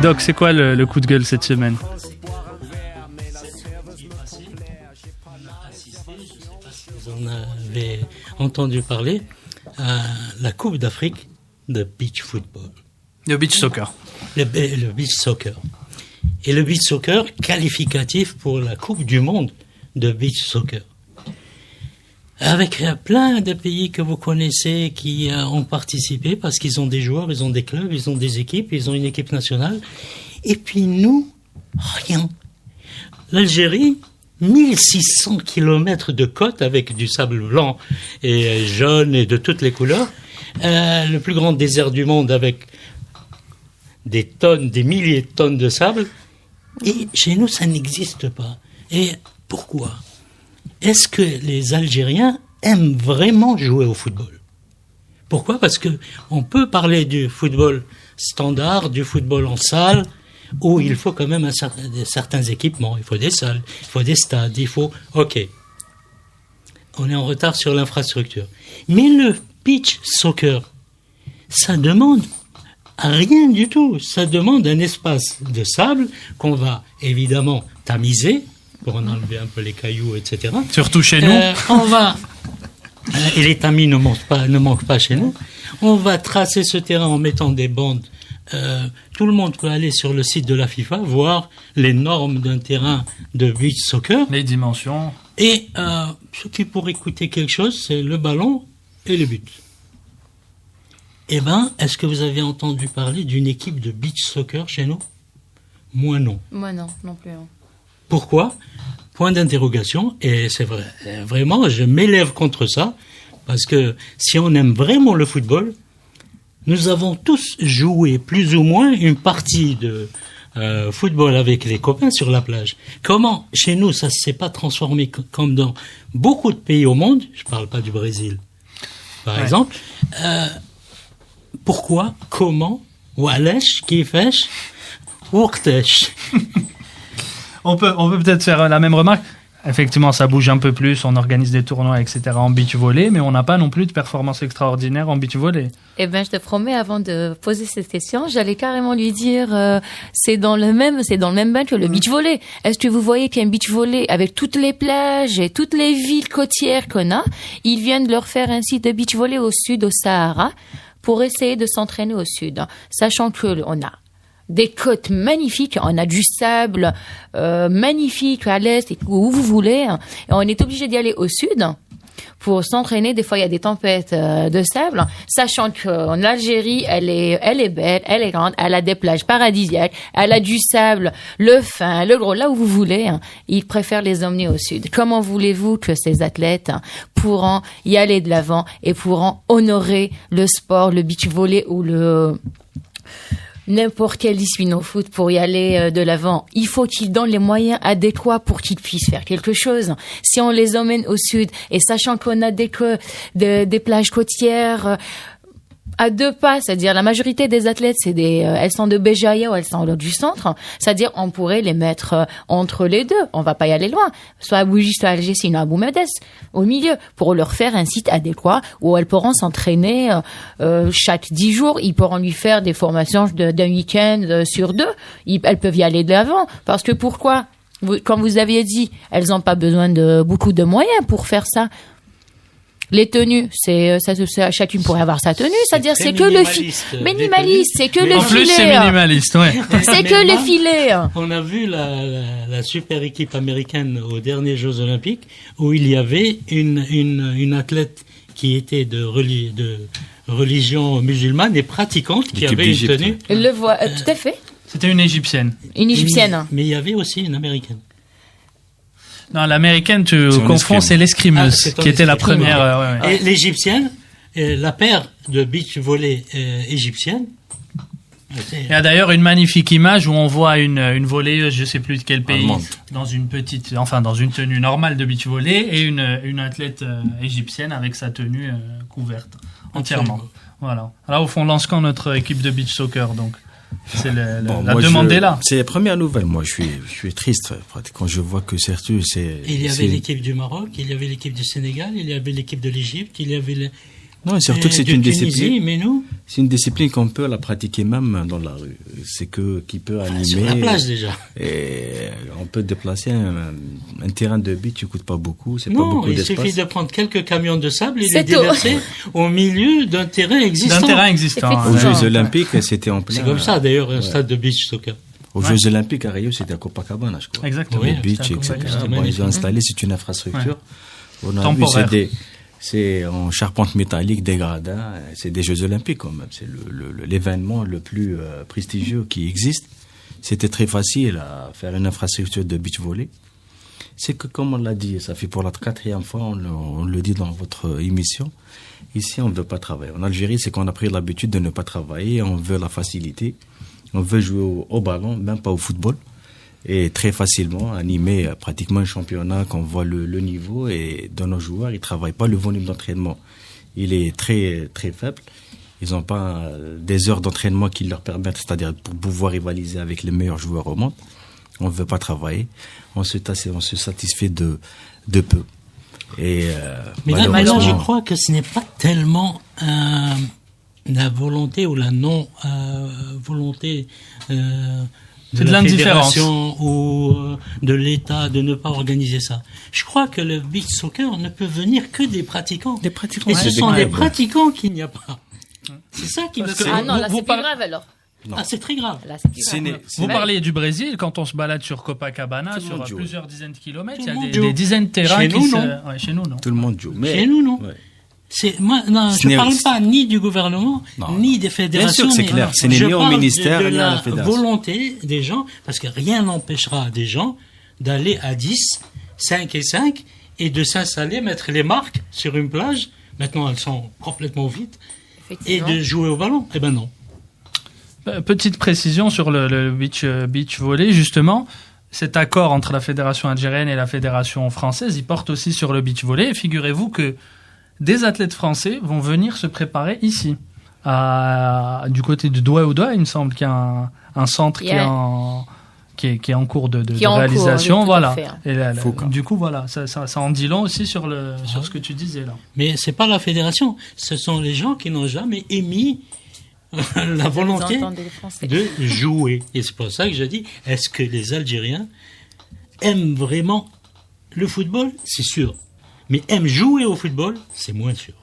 Doc, c'est quoi le coup de gueule cette semaine? Vous en avez entendu parler, la Coupe d'Afrique de beach football. Le beach soccer. Le beach soccer. Et le beach soccer qualificatif pour la Coupe du Monde de beach soccer. Avec plein de pays que vous connaissez qui ont participé parce qu'ils ont des joueurs, ils ont des clubs, ils ont des équipes, ils ont une équipe nationale. Et puis nous, rien. L'Algérie, 1600 kilomètres de côte avec du sable blanc et jaune et de toutes les couleurs. Le plus grand désert du monde avec des tonnes, des milliers de tonnes de sable. Et chez nous, ça n'existe pas. Et pourquoi ? Est-ce que les Algériens aiment vraiment jouer au football ? Pourquoi ? Parce que on peut parler du football standard, du football en salle, où il faut quand même certains équipements. Il faut des salles, il faut des stades, il faut... Ok. On est en retard sur l'infrastructure. Mais le beach soccer, ça demande rien du tout. Ça demande un espace de sable qu'on va évidemment tamiser pour en enlever un peu les cailloux, etc. Surtout chez nous. On va... et les tamis ne manquent pas chez nous. On va tracer ce terrain en mettant des bandes. Tout le monde peut aller sur le site de la FIFA, voir les normes d'un terrain de beach soccer. Les dimensions. Et ce qui pourrait coûter quelque chose, c'est le ballon et le but. Eh bien, est-ce que vous avez entendu parler d'une équipe de beach soccer chez nous ? Moi non. Moi non plus. Hein. Pourquoi ? Point d'interrogation. Et c'est vrai, vraiment, je m'élève contre ça, parce que si on aime vraiment le football, nous avons tous joué plus ou moins une partie de football avec les copains sur la plage. Comment, chez nous, ça ne s'est pas transformé comme dans beaucoup de pays au monde, je ne parle pas du Brésil, par exemple. Pourquoi ? Comment ? Walesh, Kifesh, Wurtesh. On peut peut-être faire la même remarque. Effectivement, ça bouge un peu plus, on organise des tournois, etc. en beach volley, mais on n'a pas non plus de performance extraordinaire en beach volley. Eh ben, je te promets, avant de poser cette question, j'allais carrément lui dire, c'est dans le même bain que le beach volley. Est-ce que vous voyez qu'un beach volley, avec toutes les plages et toutes les villes côtières qu'on a, ils viennent de leur faire un site de beach volley au sud, au Sahara, pour essayer de s'entraîner au sud, sachant que on a des côtes magnifiques, on a du sable magnifique à l'est et où vous voulez, et on est obligé d'y aller au sud pour s'entraîner. Des fois, il y a des tempêtes de sable, sachant qu'en Algérie, elle est belle, elle est grande, elle a des plages paradisiaques, elle a du sable, le fin, le gros, là où vous voulez. Ils préfèrent les emmener au sud. Comment voulez-vous que ces athlètes pourront y aller de l'avant et pourront honorer le sport, le beach volley ou n'importe quelle discipline au foot pour y aller de l'avant? Il faut qu'ils donnent les moyens adéquats pour qu'ils puissent faire quelque chose. Si on les emmène au sud, et sachant qu'on a des plages côtières à deux pas, c'est-à-dire la majorité des athlètes, elles sont de Béjaïa ou elles sont du centre, c'est-à-dire on pourrait les mettre entre les deux. On va pas y aller loin, soit à Bougie, soit à Alger, sinon à Boumedès, au milieu, pour leur faire un site adéquat où elles pourront s'entraîner chaque 10 jours. Ils pourront lui faire des formations d'un week-end sur 2. Elles peuvent y aller de l'avant, parce que pourquoi ? Comme vous aviez dit, elles n'ont pas besoin de beaucoup de moyens pour faire ça. Les tenues, chacune pourrait avoir sa tenue, c'est-à-dire c'est que minimaliste, c'est que le filet. En plus, c'est minimaliste, ouais. C'est que le filet. On a vu la super équipe américaine aux derniers Jeux Olympiques où il y avait une athlète qui était de religion musulmane et pratiquante qui avait une tenue. Le voit, tout à fait. C'était une égyptienne. Une égyptienne. Mais il y avait aussi une américaine. Non, l'américaine, tu confonds, c'est l'escrimeuse, qui était la première. Et l'égyptienne, la paire de beach volley égyptienne. Il y a d'ailleurs une magnifique image où on voit une volleyeuse, je sais plus de quel pays, dans une tenue normale de beach volley, et une athlète égyptienne avec sa tenue couverte entièrement. Voilà. Alors au fond, on lance quand notre équipe de beach soccer, donc. C'est la demande est là. C'est la première nouvelle. Moi, je suis triste quand je vois que Certu, Il y avait l'équipe du Maroc, il y avait l'équipe du Sénégal, il y avait l'équipe de l'Égypte, il y avait Non, et surtout que c'est une discipline. Mais nous, c'est une discipline qu'on peut la pratiquer même dans la rue. C'est qui peut animer. Sur la plage déjà. Et on peut déplacer un terrain de beach, tu coûte pas beaucoup, c'est pas Non, beaucoup il d'espace. suffit de prendre quelques camions de sable et C'est les déverser au milieu d'un terrain existant. D'un terrain existant. Aux Effectivement. Jeux Olympiques, c'était en plein. C'est comme ça d'ailleurs, un stade de beach soccer. Aux Jeux Olympiques à Rio, c'était à Copacabana, je crois. Exactement. Oui, Le beach, c'était à etc. Copacabana, Bon, magnifique. ils ont installé, c'est une infrastructure. On a vu, Temporaire. c'est en charpente métallique, des gradins. C'est des Jeux Olympiques quand même. C'est l'événement le plus prestigieux qui existe. C'était très facile à faire une infrastructure de beach volley. C'est que, comme on l'a dit, ça fait pour la 4e fois, on le dit dans votre émission, ici on ne veut pas travailler. En Algérie, c'est qu'on a pris l'habitude de ne pas travailler, on veut la facilité, on veut jouer au ballon, même pas au football, et très facilement animer pratiquement un championnat qu'on voit le niveau, et dans nos joueurs, ils travaillent pas, le volume d'entraînement, il est très très faible. Ils n'ont pas des heures d'entraînement qui leur permettent, c'est-à-dire pour pouvoir rivaliser avec les meilleurs joueurs au monde. On ne veut pas travailler. On se satisfait de peu. Et Mais là, malheureusement, je crois que ce n'est pas tellement la volonté ou la non-volonté C'est de l'indifférence. fédération ou de l'État de ne pas organiser ça. Je crois que le beach soccer ne peut venir que des pratiquants. des pratiquants, Et c'est ce sont des les pratiquants qu'il n'y a pas. C'est ça qui me Parce que- fait... Ah non, là, vous c'est plus parlez- grave alors. Non. Ah, c'est très grave. Là, c'est plus C'est grave. né- Vous Ouais. parliez du Brésil, quand on se balade sur Copacabana, Tout le sur monde joue, plusieurs dizaines de kilomètres, Tout il y le a monde des joue. dizaines de terrains Chez qui nous, se... non. Ouais, chez nous, non. tout le monde joue. Mais, Chez nous, non. ouais. C'est moi, non, Ce je n'est- parle pas ni du gouvernement, Non. ni des fédérations. Bien sûr que c'est mais clair. Ce n'est je ni au parle ministère, de ni à la la fédération. volonté des gens, parce que rien n'empêchera des gens d'aller à 10, 5 et 5, et de s'installer, mettre les marques sur une plage. Maintenant, elles sont complètement vides. Et Effectivement. de jouer au ballon. Eh ben non. Petite précision sur le beach volley, justement. Cet accord entre la fédération algérienne et la fédération française, il porte aussi sur le beach volley. Et figurez-vous que des athlètes français vont venir se préparer ici. Du côté de Douai-Oudoua, il me semble qu'il y a un centre qui est Yeah. en cours de Qui est en cours, réalisation. oui, tout à Voilà. fait. Et Foucault. du coup, voilà, ça en dit long aussi sur ce que tu disais là. Mais c'est pas la fédération. Ce sont les gens qui n'ont jamais émis la volonté Vous entendez les Français. de jouer. Et c'est pour ça que je dis, est-ce que les Algériens aiment vraiment le football? C'est sûr. Mais aiment jouer au football? C'est moins sûr.